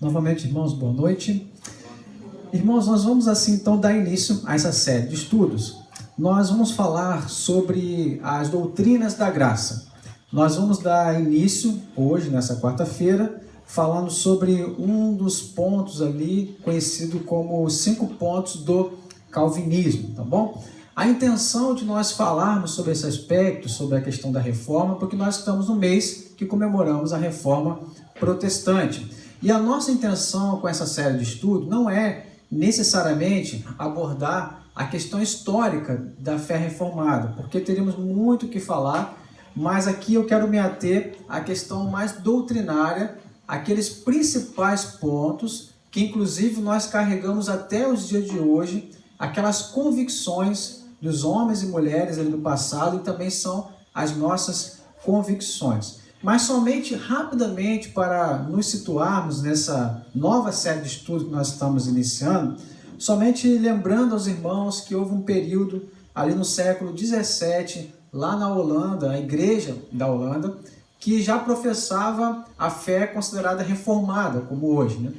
Novamente, irmãos, boa noite. Irmãos, nós vamos assim então dar início a essa série de estudos. Nós vamos falar sobre as doutrinas da graça. Nós vamos dar início hoje, nessa quarta-feira, falando sobre um dos pontos ali, conhecido como os 5 pontos do calvinismo, tá bom? A intenção de nós falarmos sobre esse aspecto, sobre a questão da reforma, porque nós estamos no mês que comemoramos a reforma protestante. E a nossa intenção com essa série de estudo não é necessariamente abordar a questão histórica da fé reformada, porque teríamos muito o que falar, mas aqui eu quero me ater à questão mais doutrinária, aqueles principais pontos que inclusive nós carregamos até os dias de hoje, aquelas convicções dos homens e mulheres ali do passado e também são as nossas convicções. Mas somente rapidamente para nos situarmos nessa nova série de estudos que nós estamos iniciando, somente lembrando aos irmãos que houve um período ali no século 17, lá na Holanda, a igreja da Holanda, que já professava a fé considerada reformada, como hoje, né?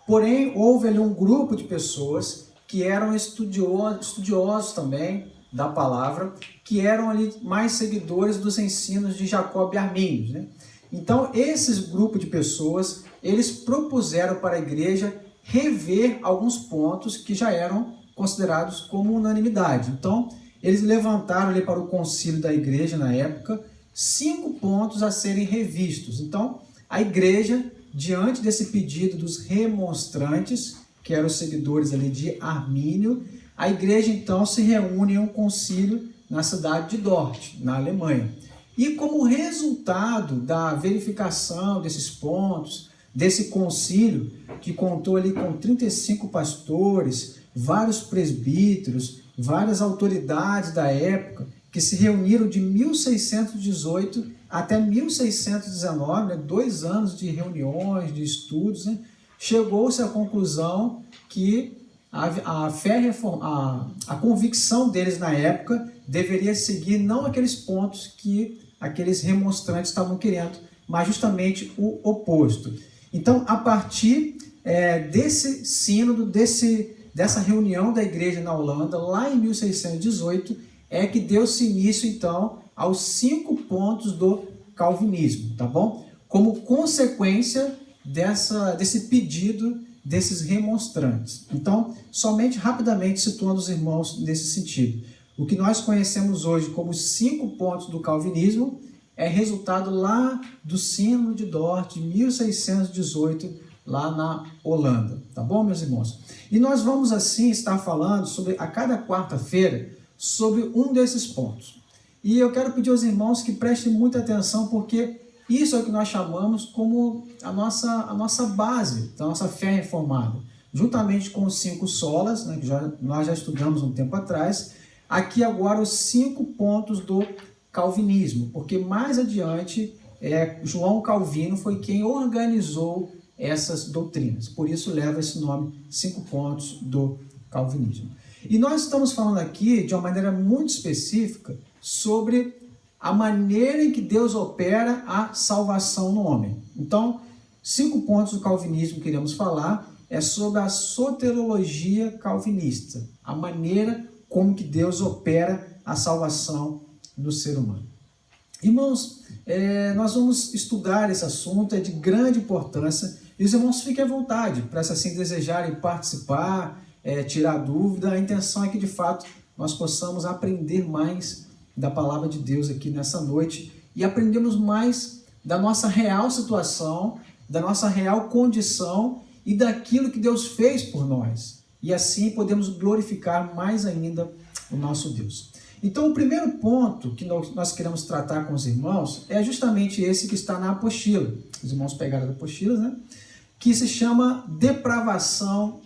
Porém, houve ali um grupo de pessoas que eram estudiosos também da palavra, que eram ali mais seguidores dos ensinos de Jacob e Arminius, né? Então, esses grupos de pessoas, eles propuseram para a igreja rever alguns pontos que já eram considerados como unanimidade. Então, eles levantaram ali para o concílio da igreja na época 5 pontos a serem revistos. Então, a igreja, diante desse pedido dos remonstrantes, que eram os seguidores ali de Armínio, a igreja então se reúne em um concílio na cidade de Dort, na Alemanha. E como resultado da verificação desses pontos, desse concílio, que contou ali com 35 pastores, vários presbíteros, várias autoridades da época, que se reuniram de 1618 até 1619, né, 2 anos de reuniões, de estudos, né, chegou-se à conclusão que a convicção deles na época deveria seguir não aqueles pontos que aqueles remonstrantes estavam querendo, mas justamente o oposto. Então, a partir desse sínodo, dessa reunião da igreja na Holanda, lá em 1618, é que deu-se início, então, aos 5 pontos do calvinismo, tá bom? Como consequência desse pedido desses remonstrantes. Então, somente rapidamente situando os irmãos nesse sentido. O que nós conhecemos hoje como os 5 pontos do calvinismo é resultado lá do sínodo de Dort, de 1618, lá na Holanda. Tá bom, meus irmãos? E nós vamos, assim, estar falando sobre, a cada quarta-feira, sobre um desses pontos. E eu quero pedir aos irmãos que prestem muita atenção, porque isso é o que nós chamamos como a nossa base da nossa fé reformada. Juntamente com os 5 solas, né, que nós já estudamos um tempo atrás, aqui agora os 5 pontos do calvinismo, porque mais adiante João Calvino foi quem organizou essas doutrinas. Por isso leva esse nome, 5 pontos do calvinismo. E nós estamos falando aqui de uma maneira muito específica sobre a maneira em que Deus opera a salvação no homem. Então, 5 pontos do calvinismo que iremos falar é sobre a soteriologia calvinista, a maneira como que Deus opera a salvação do ser humano. Irmãos, nós vamos estudar esse assunto, é de grande importância, e os irmãos fiquem à vontade, para se assim desejarem participar, tirar dúvida. A intenção é que, de fato, nós possamos aprender mais da palavra de Deus aqui nessa noite e aprendemos mais da nossa real situação, da nossa real condição e daquilo que Deus fez por nós. E assim podemos glorificar mais ainda o nosso Deus. Então, o primeiro ponto que nós queremos tratar com os irmãos é justamente esse que está na apostila. Os irmãos pegaram as apostilas, né? Que se chama depravação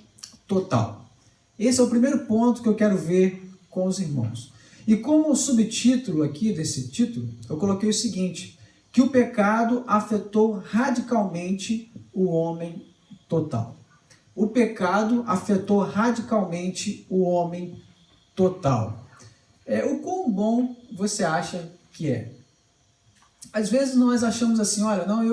total. Esse é o primeiro ponto que eu quero ver com os irmãos. E como subtítulo aqui desse título, eu coloquei o seguinte, que o pecado afetou radicalmente o homem total. O pecado afetou radicalmente o homem total. O quão bom você acha que é? Às vezes nós achamos assim, olha, não,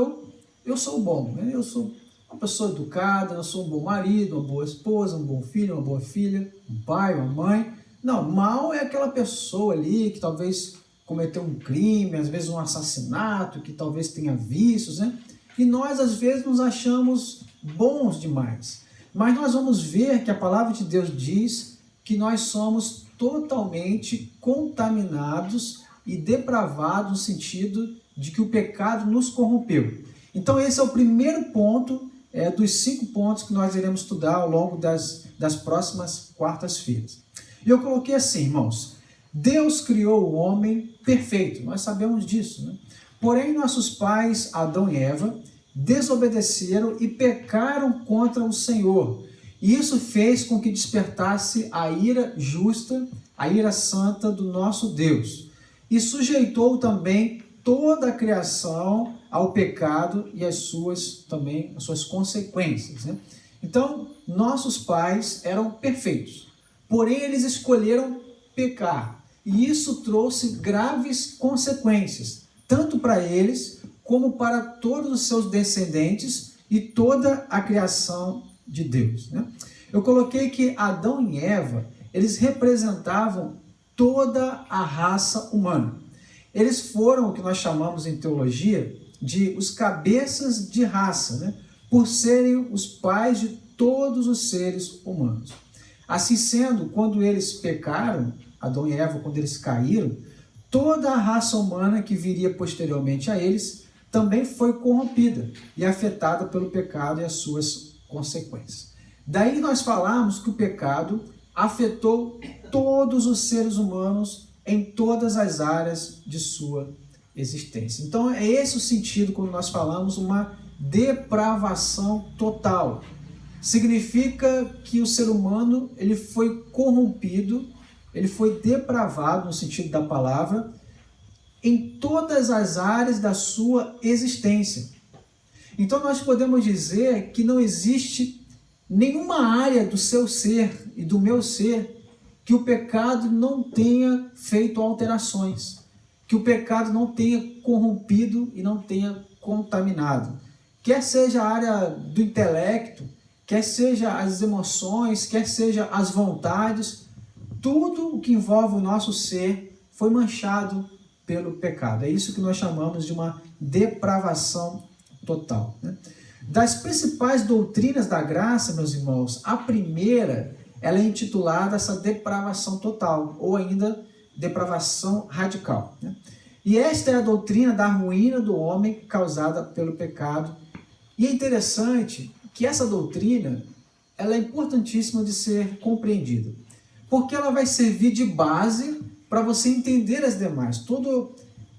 eu sou bom, né? Eu sou uma pessoa educada, eu sou um bom marido, uma boa esposa, um bom filho, uma boa filha, um pai, uma mãe. Não, mal é aquela pessoa ali que talvez cometeu um crime, às vezes um assassinato, que talvez tenha vícios, né? E nós, às vezes, nos achamos bons demais. Mas nós vamos ver que a palavra de Deus diz que nós somos totalmente contaminados e depravados no sentido de que o pecado nos corrompeu. Então esse é o primeiro ponto dos 5 pontos que nós iremos estudar ao longo das próximas quartas-feiras. E eu coloquei assim, irmãos, Deus criou o homem perfeito, nós sabemos disso, né? Porém nossos pais, Adão e Eva, desobedeceram e pecaram contra o Senhor. E isso fez com que despertasse a ira justa, a ira santa do nosso Deus. E sujeitou também toda a criação ao pecado e as suas consequências, né? Então, nossos pais eram perfeitos, porém eles escolheram pecar. E isso trouxe graves consequências, tanto para eles como para todos os seus descendentes e toda a criação de Deus, né? Eu coloquei que Adão e Eva, eles representavam toda a raça humana. Eles foram o que nós chamamos em teologia de os cabeças de raça, né? Por serem os pais de todos os seres humanos. Assim sendo, quando eles pecaram, Adão e Eva, quando eles caíram, toda a raça humana que viria posteriormente a eles também foi corrompida e afetada pelo pecado e as suas consequências. Daí nós falamos que o pecado afetou todos os seres humanos em todas as áreas de sua existência. Então é esse o sentido quando nós falamos uma depravação total. Significa que o ser humano ele foi corrompido, ele foi depravado no sentido da palavra, em todas as áreas da sua existência. Então nós podemos dizer que não existe nenhuma área do seu ser e do meu ser que o pecado não tenha feito alterações, que o pecado não tenha corrompido e não tenha contaminado. Quer seja a área do intelecto, quer seja as emoções, quer seja as vontades, tudo o que envolve o nosso ser foi manchado pelo pecado. É isso que nós chamamos de uma depravação total, né? Das principais doutrinas da graça, meus irmãos, a primeira, ela é intitulada essa depravação total, ou ainda depravação radical, né? E esta é a doutrina da ruína do homem causada pelo pecado. E é interessante que essa doutrina, ela é importantíssima de ser compreendida, porque ela vai servir de base para você entender as demais. Todos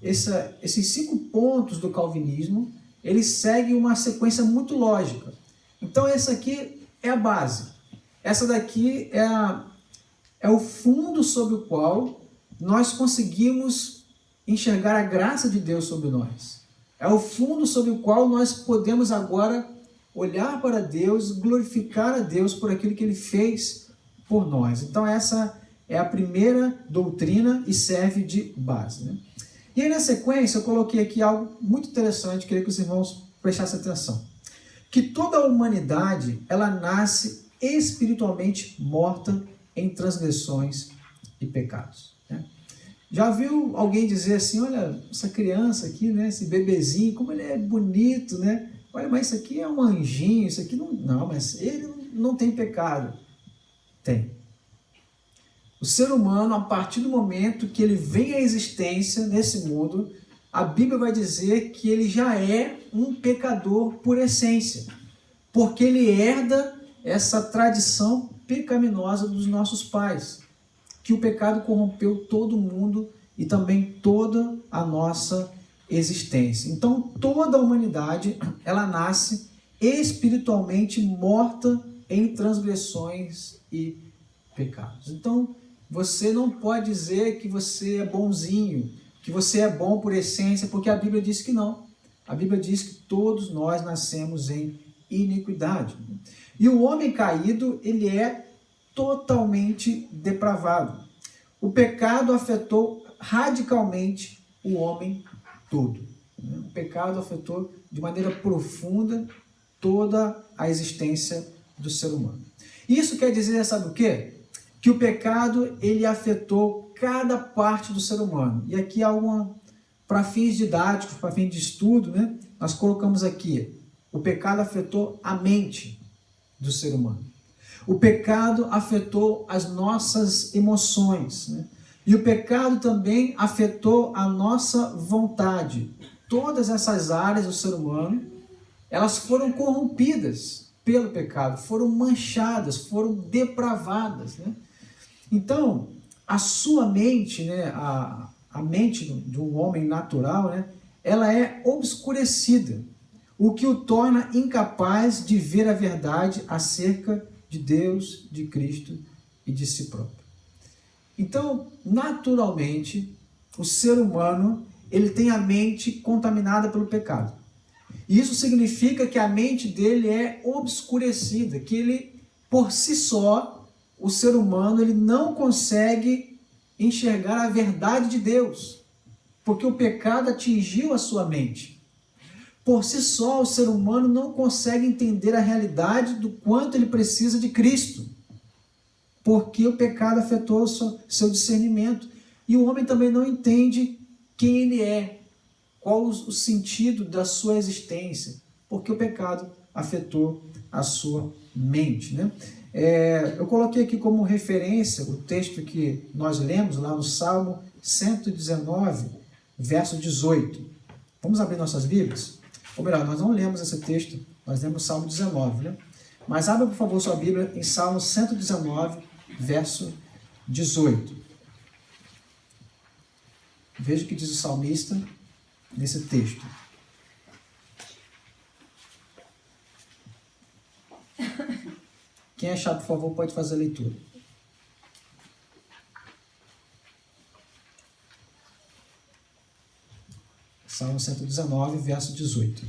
esses 5 pontos do calvinismo, eles seguem uma sequência muito lógica. Então essa aqui é a base. Essa daqui é o fundo sobre o qual nós conseguimos enxergar a graça de Deus sobre nós. É o fundo sobre o qual nós podemos agora olhar para Deus, glorificar a Deus por aquilo que Ele fez por nós. Então essa é a primeira doutrina e serve de base, né? E aí na sequência eu coloquei aqui algo muito interessante, queria que os irmãos prestassem atenção. Que toda a humanidade, ela nasce espiritualmente morta em transgressões e pecados, né? Já viu alguém dizer assim, olha, essa criança aqui, né, esse bebezinho, como ele é bonito, né? Olha, mas isso aqui é um anjinho, isso aqui não, mas ele não tem pecado. Tem. O ser humano, a partir do momento que ele vem à existência nesse mundo, a Bíblia vai dizer que ele já é um pecador por essência, porque ele herda essa tradição pecaminosa dos nossos pais, que o pecado corrompeu todo mundo e também toda a nossa existência. Então, toda a humanidade, ela nasce espiritualmente morta em transgressões e pecados. Então, você não pode dizer que você é bonzinho, que você é bom por essência, porque a Bíblia diz que não. A Bíblia diz que todos nós nascemos em iniquidade. E o homem caído, ele é totalmente depravado. O pecado afetou radicalmente o homem todo. O pecado afetou de maneira profunda toda a existência do ser humano. Isso quer dizer, sabe o quê? Que o pecado, ele afetou cada parte do ser humano. E aqui há para fins didáticos, para fins de estudo, né? Nós colocamos aqui, o pecado afetou a mente do ser humano. O pecado afetou as nossas emoções, né? E o pecado também afetou a nossa vontade. Todas essas áreas do ser humano, elas foram corrompidas pelo pecado, foram manchadas, foram depravadas, né? Então, a sua mente, né, a mente de um homem natural, né, ela é obscurecida, o que o torna incapaz de ver a verdade acerca de Deus, de Cristo e de si próprio. Então, naturalmente, o ser humano, ele tem a mente contaminada pelo pecado. E isso significa que a mente dele é obscurecida, que ele, por si só, o ser humano, ele não consegue enxergar a verdade de Deus, porque o pecado atingiu a sua mente. Por si só, o ser humano não consegue entender a realidade do quanto ele precisa de Cristo, porque o pecado afetou o seu discernimento. E o homem também não entende quem ele é, qual o sentido da sua existência, porque o pecado afetou a sua mente, né? Eu coloquei aqui como referência o texto que nós lemos lá no Salmo 119, verso 18. Vamos abrir nossas Bíblias? Ou melhor, nós não lemos esse texto, nós lemos o Salmo 19, né? Mas abra, por favor, sua Bíblia em Salmo 119, verso 18. Veja o que diz o salmista nesse texto. Quem achar, por favor, pode fazer a leitura. Salmo 119, verso 18.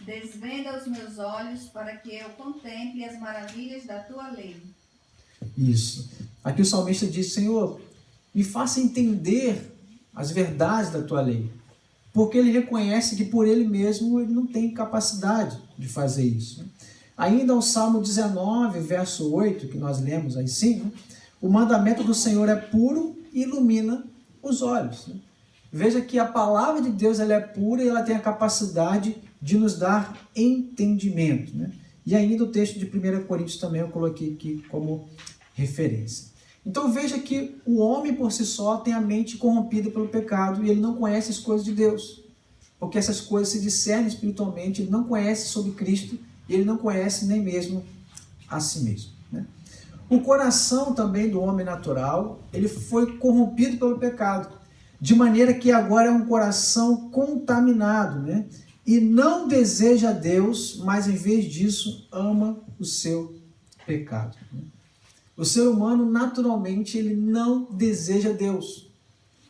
Desvenda os meus olhos para que eu contemple as maravilhas da tua lei. Isso. Aqui o salmista diz: Senhor, me faça entender as verdades da tua lei. Porque ele reconhece que por ele mesmo ele não tem capacidade de fazer isso. Ainda o Salmo 19, verso 8, que nós lemos aí sim, o mandamento do Senhor é puro e ilumina os olhos. Veja que a palavra de Deus ela é pura e ela tem a capacidade de nos dar entendimento. E ainda o texto de 1 Coríntios também eu coloquei aqui como referência. Então veja que o homem por si só tem a mente corrompida pelo pecado e ele não conhece as coisas de Deus. Porque essas coisas se discernem espiritualmente, ele não conhece sobre Cristo e ele não conhece nem mesmo a si mesmo. O coração também do homem natural, ele foi corrompido pelo pecado, de maneira que agora é um coração contaminado, e não deseja Deus, mas em vez disso ama o seu pecado. O ser humano, naturalmente, ele não deseja Deus.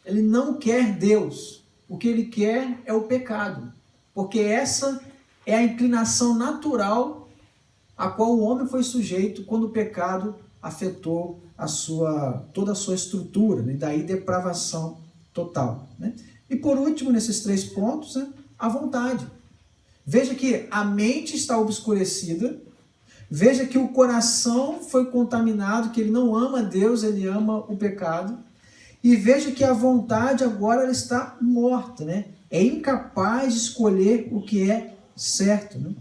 Ele não quer Deus. O que ele quer é o pecado. Porque essa é a inclinação natural a qual o homem foi sujeito quando o pecado afetou toda a sua estrutura, e daí depravação total. E por último, nesses 3 pontos, a vontade. Veja que a mente está obscurecida. Veja que o coração foi contaminado, que ele não ama Deus, ele ama o pecado. E veja que a vontade agora ela está morta, é incapaz de escolher o que é certo.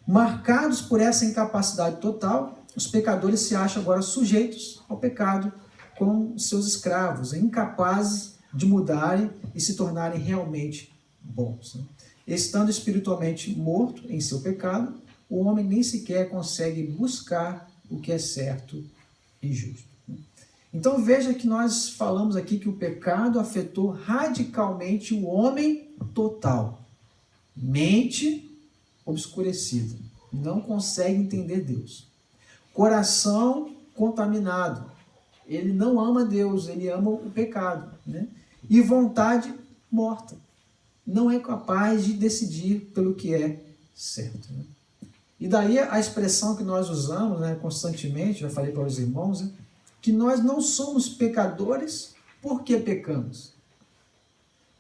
Marcados por essa incapacidade total, os pecadores se acham agora sujeitos ao pecado como seus escravos, incapazes de mudarem e se tornarem realmente bons. Estando espiritualmente morto em seu pecado, o homem nem sequer consegue buscar o que é certo e justo. Então veja que nós falamos aqui que o pecado afetou radicalmente o homem total. Mente obscurecida, não consegue entender Deus. Coração contaminado, ele não ama Deus, ele ama o pecado. E vontade morta, não é capaz de decidir pelo que é certo. E daí a expressão que nós usamos constantemente, já falei para os irmãos, que nós não somos pecadores porque pecamos.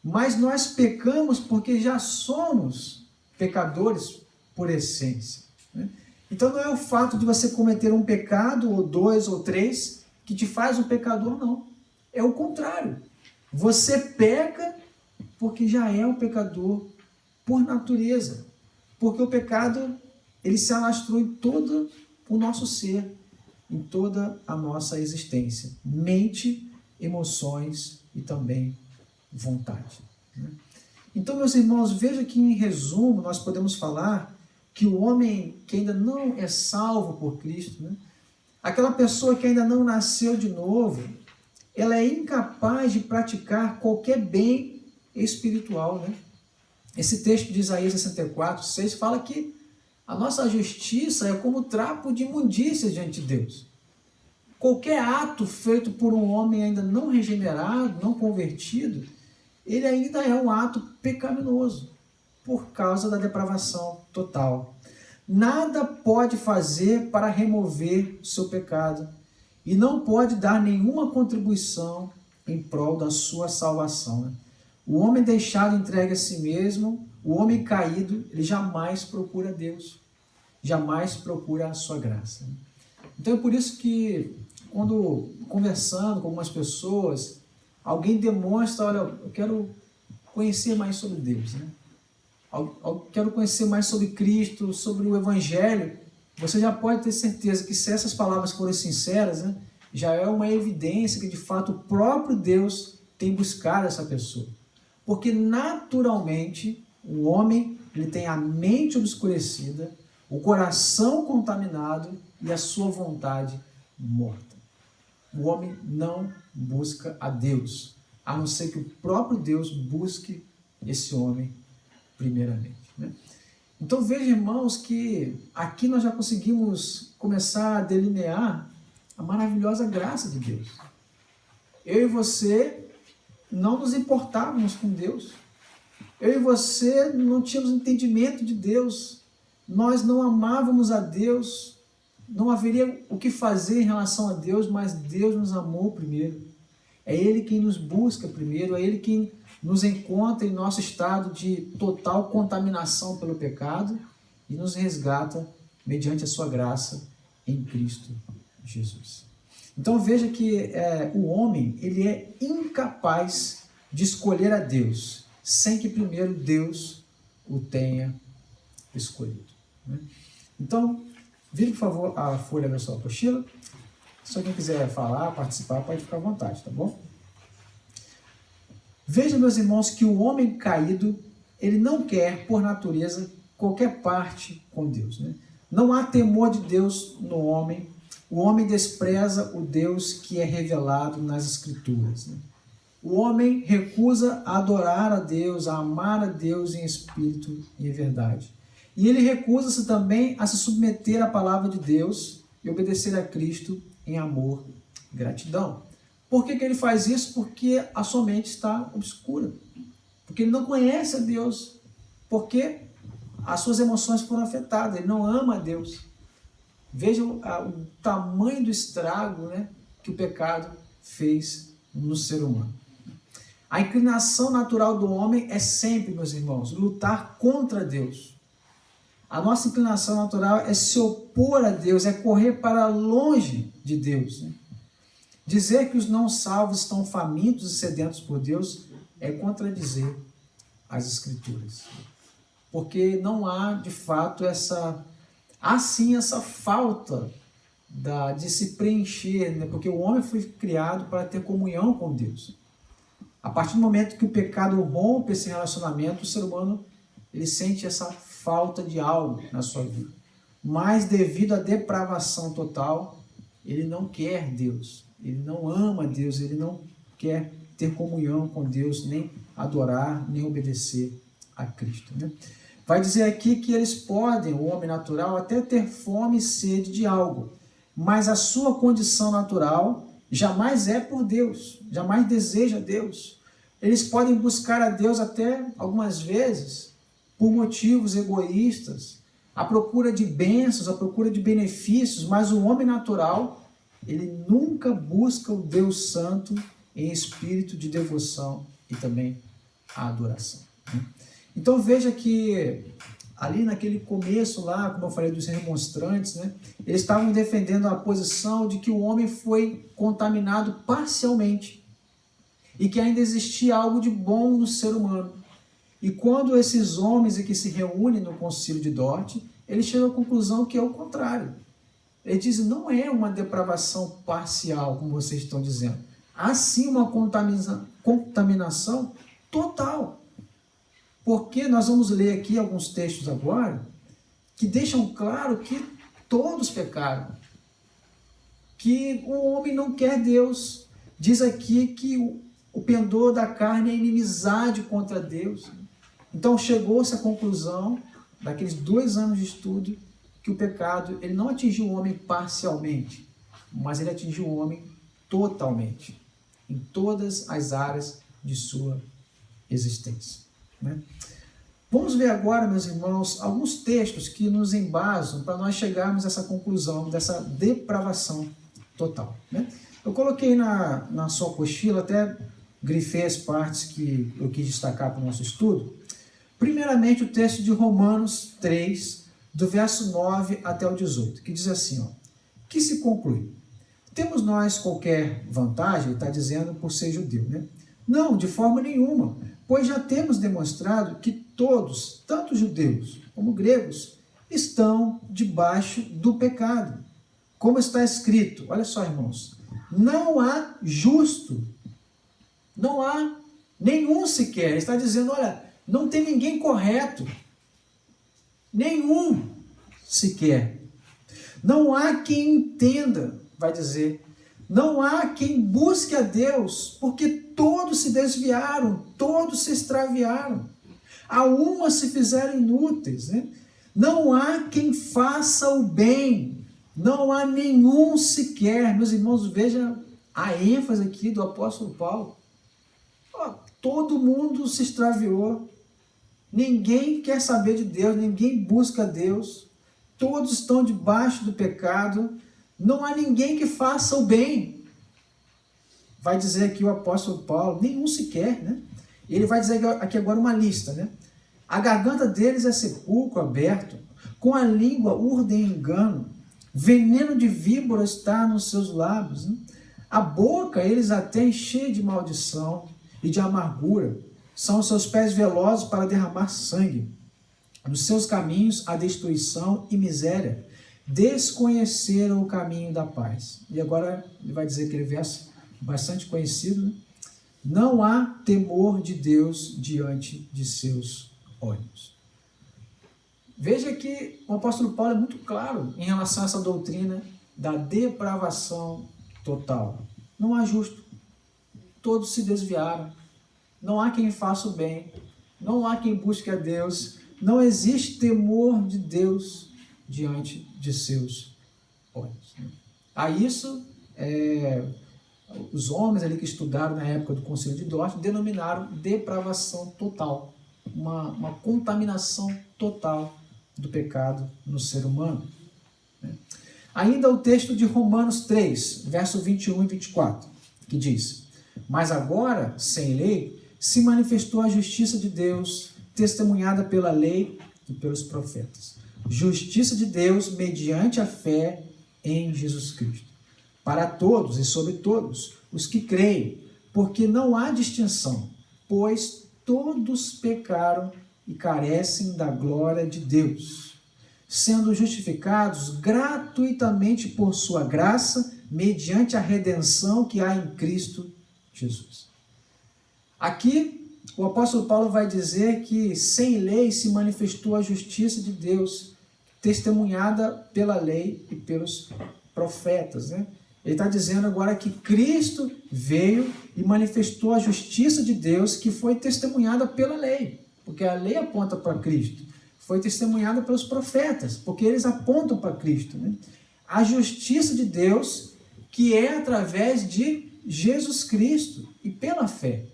Mas nós pecamos porque já somos pecadores por essência, né? Então não é o fato de você cometer um pecado, ou 2 ou 3, que te faz um pecador, não. É o contrário. Você peca porque já é um pecador por natureza. Porque o pecado, ele se alastrou em todo o nosso ser, em toda a nossa existência. Mente, emoções e também vontade, né? Então, meus irmãos, veja que em resumo nós podemos falar que o homem que ainda não é salvo por Cristo, né? Aquela pessoa que ainda não nasceu de novo, ela é incapaz de praticar qualquer bem espiritual, né? Esse texto de Isaías 64, 6 fala que a nossa justiça é como trapo de imundícia diante de Deus. Qualquer ato feito por um homem ainda não regenerado, não convertido, ele ainda é um ato pecaminoso, por causa da depravação total. Nada pode fazer para remover o seu pecado e não pode dar nenhuma contribuição em prol da sua salvação, né? O homem deixado entregue a si mesmo, o homem caído, ele jamais procura Deus, jamais procura a sua graça, né? Então é por isso que, quando conversando com algumas pessoas, alguém demonstra, olha, eu quero conhecer mais sobre Deus, né? Eu quero conhecer mais sobre Cristo, sobre o Evangelho. Você já pode ter certeza que, se essas palavras forem sinceras, né, já é uma evidência que de fato o próprio Deus tem buscado essa pessoa. Porque naturalmente o homem, ele tem a mente obscurecida, o coração contaminado e a sua vontade morta. O homem não busca a Deus, a não ser que o próprio Deus busque esse homem primeiramente, né? Então veja, irmãos, que aqui nós já conseguimos começar a delinear a maravilhosa graça de Deus. Eu e você não nos importávamos com Deus. Eu e você não tínhamos entendimento de Deus. Nós não amávamos a Deus. Não haveria o que fazer em relação a Deus, mas Deus nos amou primeiro. É Ele quem nos busca primeiro, é Ele quem nos encontra em nosso estado de total contaminação pelo pecado e nos resgata mediante a sua graça em Cristo Jesus. Então veja que o homem, ele é incapaz de escolher a Deus sem que primeiro Deus o tenha escolhido, né? Então, vire por favor a folha da sua apostila. Se alguém quiser falar, participar, pode ficar à vontade, tá bom? Veja, meus irmãos, que o homem caído, ele não quer, por natureza, qualquer parte com Deus, né? Não há temor de Deus no homem. O homem despreza o Deus que é revelado nas Escrituras, né? O homem recusa a adorar a Deus, a amar a Deus em espírito e em verdade. E ele recusa-se também a se submeter à palavra de Deus e obedecer a Cristo em amor e gratidão. Por que ele faz isso? Porque a sua mente está obscura. Porque ele não conhece a Deus. Porque as suas emoções foram afetadas. Ele não ama a Deus. Vejam o tamanho do estrago, né, que o pecado fez no ser humano. A inclinação natural do homem é sempre, meus irmãos, lutar contra Deus. A nossa inclinação natural é se opor a Deus, é correr para longe de Deus, né? Dizer que os não salvos estão famintos e sedentos por Deus é contradizer as Escrituras. Porque não há, de fato, essa falta de se preencher, né? Porque o homem foi criado para ter comunhão com Deus. A partir do momento que o pecado rompe esse relacionamento, o ser humano ele sente essa falta de algo na sua vida. Mas devido à depravação total, ele não quer Deus. Ele não ama Deus, ele não quer ter comunhão com Deus, nem adorar, nem obedecer a Cristo, né? Vai dizer aqui que eles podem, o homem natural, até ter fome e sede de algo, mas a sua condição natural jamais é por Deus, jamais deseja Deus. Eles podem buscar a Deus até, algumas vezes, por motivos egoístas, à procura de bênçãos, à procura de benefícios, mas o homem natural, ele nunca busca o Deus Santo em espírito de devoção e também a adoração, né? Então veja que ali naquele começo lá, como eu falei, dos remonstrantes, né? Eles estavam defendendo a posição de que o homem foi contaminado parcialmente e que ainda existia algo de bom no ser humano. E quando esses homens que se reúnem no Concílio de Dort, eles chegam à conclusão que é o contrário. Eles dizem, não é uma depravação parcial, como vocês estão dizendo. Há sim uma contaminação total. Porque nós vamos ler aqui alguns textos agora que deixam claro que todos pecaram. Que o homem não quer Deus. Diz aqui que o pendor da carne é inimizade contra Deus. Então chegou-se à conclusão, daqueles 2 anos de estudo, que o pecado ele não atingiu o homem parcialmente, mas ele atingiu o homem totalmente, em todas as áreas de sua existência. Né? Vamos ver agora, meus irmãos, alguns textos que nos embasam para nós chegarmos a essa conclusão, dessa depravação total. Né? Eu coloquei na sua apostila, até grifei as partes que eu quis destacar para o nosso estudo. Primeiramente, o texto de Romanos 3, do verso 9 até o 18, que diz assim, ó, que se conclui? Temos nós qualquer vantagem, ele está dizendo, por ser judeu, né? Não, de forma nenhuma, pois já temos demonstrado que todos, tanto judeus como gregos, estão debaixo do pecado. Como está escrito, olha só, irmãos, não há justo, não há nenhum sequer. Ele está dizendo, olha, não tem ninguém correto, nenhum sequer. Não há quem entenda, vai dizer, não há quem busque a Deus, porque todos se desviaram, todos se extraviaram. A uma se fizeram inúteis, né? Não há quem faça o bem, não há nenhum sequer. Meus irmãos, veja a ênfase aqui do apóstolo Paulo. Todo mundo se extraviou, ninguém quer saber de Deus, ninguém busca Deus, todos estão debaixo do pecado, não há ninguém que faça o bem. Vai dizer aqui o apóstolo Paulo, nenhum sequer, né? Ele vai dizer aqui agora uma lista, né? A garganta deles é sepulcro aberto, com a língua urdem engano, veneno de víbora está nos seus lábios, né? A boca eles a têm cheia de maldição e de amargura, são os seus pés velozes para derramar sangue, nos seus caminhos a destruição e miséria, desconheceram o caminho da paz. E agora ele vai dizer aquele verso bastante conhecido, né? Não há temor de Deus diante de seus olhos. Veja que o apóstolo Paulo é muito claro em relação a essa doutrina da depravação total. Não há justo. Todos se desviaram. Não há quem faça o bem. Não há quem busque a Deus. Não existe temor de Deus diante de seus olhos. A isso, os homens ali que estudaram na época do Concílio de Dort denominaram depravação total. Uma contaminação total do pecado no ser humano. Ainda o texto de Romanos 3, verso 21 e 24, que diz: Mas agora, sem lei, se manifestou a justiça de Deus, testemunhada pela lei e pelos profetas. Justiça de Deus mediante a fé em Jesus Cristo. Para todos e sobre todos os que creem, porque não há distinção, pois todos pecaram e carecem da glória de Deus, sendo justificados gratuitamente por sua graça, mediante a redenção que há em Cristo Jesus. Aqui, o apóstolo Paulo vai dizer que sem lei se manifestou a justiça de Deus, testemunhada pela lei e pelos profetas, né? Ele está dizendo agora que Cristo veio e manifestou a justiça de Deus que foi testemunhada pela lei, porque a lei aponta para Cristo. Foi testemunhada pelos profetas, porque eles apontam para Cristo, né? A justiça de Deus que é através de Jesus Cristo e pela fé.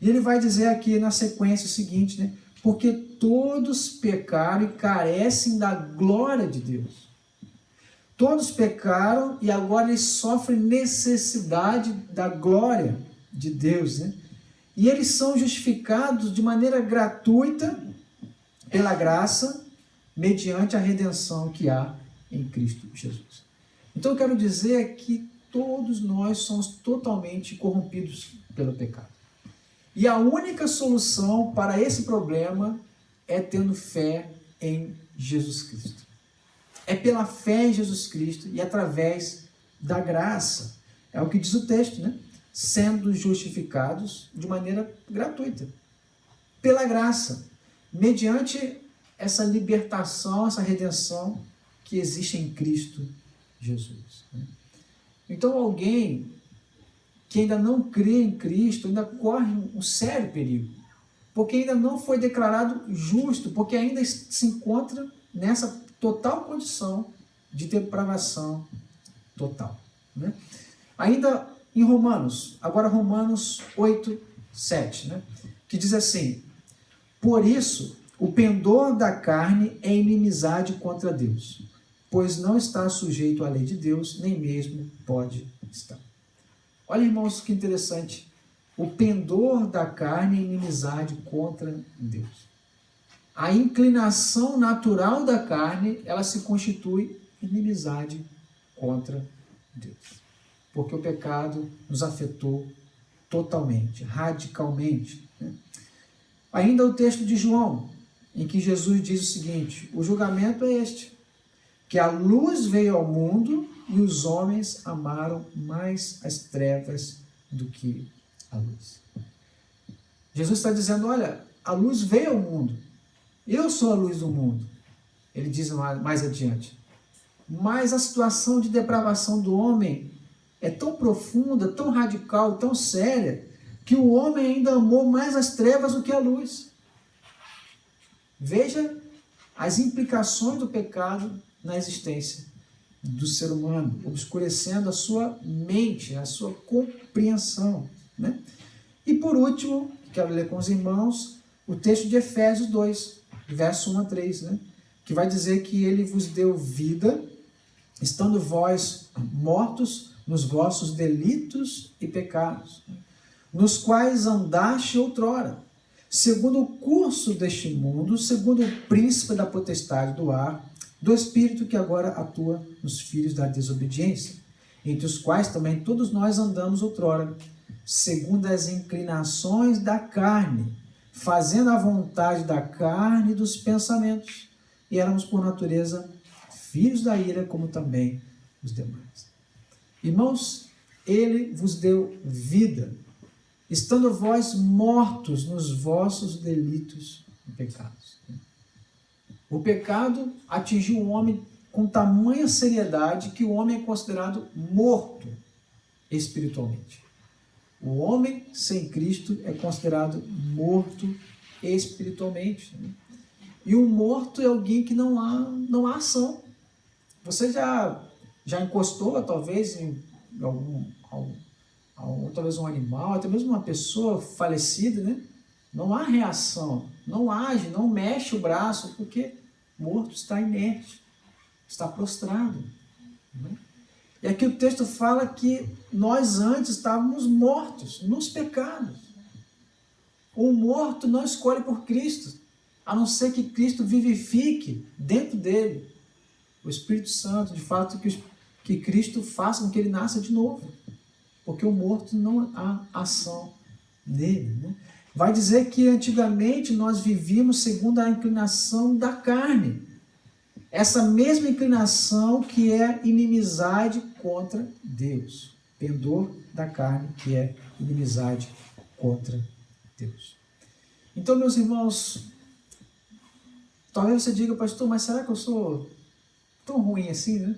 E ele vai dizer aqui na sequência o seguinte, né? Porque todos pecaram e carecem da glória de Deus. Todos pecaram e agora eles sofrem necessidade da glória de Deus, né? E eles são justificados de maneira gratuita pela graça, mediante a redenção que há em Cristo Jesus. Então eu quero dizer que todos nós somos totalmente corrompidos pelo pecado. E a única solução para esse problema é tendo fé em Jesus Cristo. É pela fé em Jesus Cristo e através da graça. É o que diz o texto, né? Sendo justificados de maneira gratuita. Pela graça. Mediante essa libertação, essa redenção que existe em Cristo Jesus. Então alguém que ainda não crê em Cristo ainda corre um sério perigo. Porque ainda não foi declarado justo, porque ainda se encontra nessa total condição de depravação total. Né? Ainda em Romanos, agora Romanos 8, 7, né? Que diz assim: por isso, o pendor da carne é inimizade contra Deus, pois não está sujeito à lei de Deus, nem mesmo pode estar. Olha, irmãos, que interessante. O pendor da carne é inimizade contra Deus. A inclinação natural da carne, ela se constitui inimizade contra Deus. Porque o pecado nos afetou totalmente, radicalmente. Né? Ainda o texto de João, em que Jesus diz o seguinte: o julgamento é este, que a luz veio ao mundo e os homens amaram mais as trevas do que a luz. Jesus está dizendo, olha, a luz veio ao mundo, eu sou a luz do mundo. Ele diz mais adiante. Mas a situação de depravação do homem é tão profunda, tão radical, tão séria, que o homem ainda amou mais as trevas do que a luz. Veja as implicações do pecado na existência do ser humano, obscurecendo a sua mente, a sua compreensão. Né? E por último, quero ler com os irmãos o texto de Efésios 2, verso 1 a 3, né? Que vai dizer que ele vos deu vida, estando vós mortos nos vossos delitos e pecados, nos quais andaste outrora, segundo o curso deste mundo, segundo o príncipe da potestade do ar, do Espírito que agora atua nos filhos da desobediência, entre os quais também todos nós andamos outrora, segundo as inclinações da carne, fazendo a vontade da carne e dos pensamentos, e éramos por natureza filhos da ira, como também os demais. Irmãos, ele vos deu vida, estando vós mortos nos vossos delitos e pecados. O pecado atingiu o homem com tamanha seriedade que o homem é considerado morto espiritualmente. O homem sem Cristo é considerado morto espiritualmente. E o morto é alguém que não há ação. Você já encostou, talvez, em talvez um animal, até mesmo uma pessoa falecida, né? Não há reação, não age, não mexe o braço, porque morto está inerte, está prostrado. Né? E aqui o texto fala que nós antes estávamos mortos nos pecados. O morto não escolhe por Cristo, a não ser que Cristo vivifique dentro dele o Espírito Santo, de fato, que Cristo faça com que ele nasça de novo. Porque o morto não há ação nele. Né? Vai dizer que antigamente nós vivíamos segundo a inclinação da carne. Essa mesma inclinação que é inimizade contra Deus. Pendor da carne que é inimizade contra Deus. Então, meus irmãos, talvez você diga, pastor, mas será que eu sou tão ruim assim, né?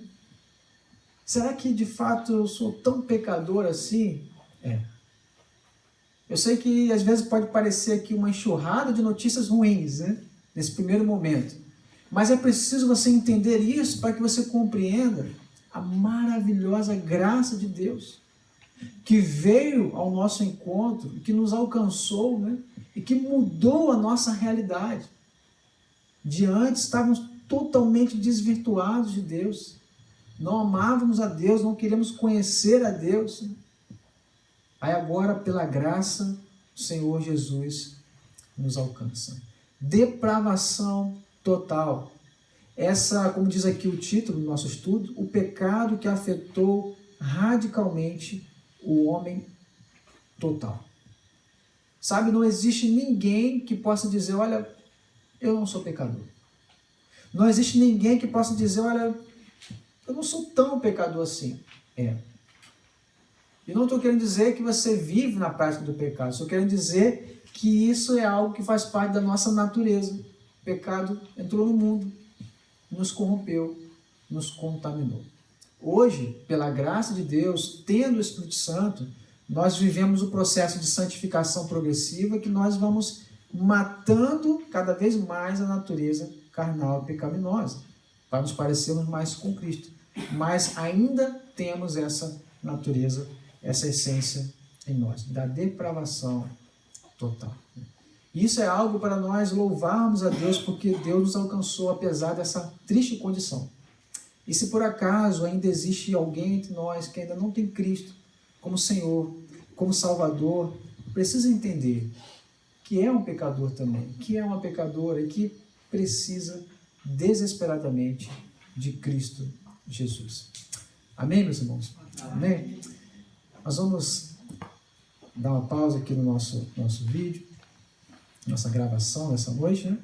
Será que de fato eu sou tão pecador assim? Eu sei que às vezes pode parecer aqui uma enxurrada de notícias ruins, né? Nesse primeiro momento. Mas é preciso você entender isso para que você compreenda a maravilhosa graça de Deus, que veio ao nosso encontro, que nos alcançou, né? E que mudou a nossa realidade. De antes estávamos totalmente desvirtuados de Deus. Não amávamos a Deus, não queríamos conhecer a Deus. Aí agora, pela graça, o Senhor Jesus nos alcança. depravação total. Essa, como diz aqui o título do nosso estudo, o pecado que afetou radicalmente o homem total. Sabe, não existe ninguém que possa dizer, olha, eu não sou pecador. Não existe ninguém que possa dizer, olha, eu não sou tão pecador assim. E não estou querendo dizer que você vive na prática do pecado. Estou querendo dizer que isso é algo que faz parte da nossa natureza. O pecado entrou no mundo, nos corrompeu, nos contaminou. Hoje, pela graça de Deus, tendo o Espírito Santo, nós vivemos o processo de santificação progressiva, que nós vamos matando cada vez mais a natureza carnal e pecaminosa, para nos parecermos mais com Cristo. Mas ainda temos essa natureza, essa essência em nós, da depravação total. Isso é algo para nós louvarmos a Deus, porque Deus nos alcançou apesar dessa triste condição. E se por acaso ainda existe alguém entre nós que ainda não tem Cristo como Senhor, como Salvador, precisa entender que é um pecador também, que é uma pecadora e que precisa desesperadamente de Cristo Jesus. Amém, meus irmãos? Amém? Nós vamos dar uma pausa aqui no nosso vídeo, nossa gravação dessa noite, né?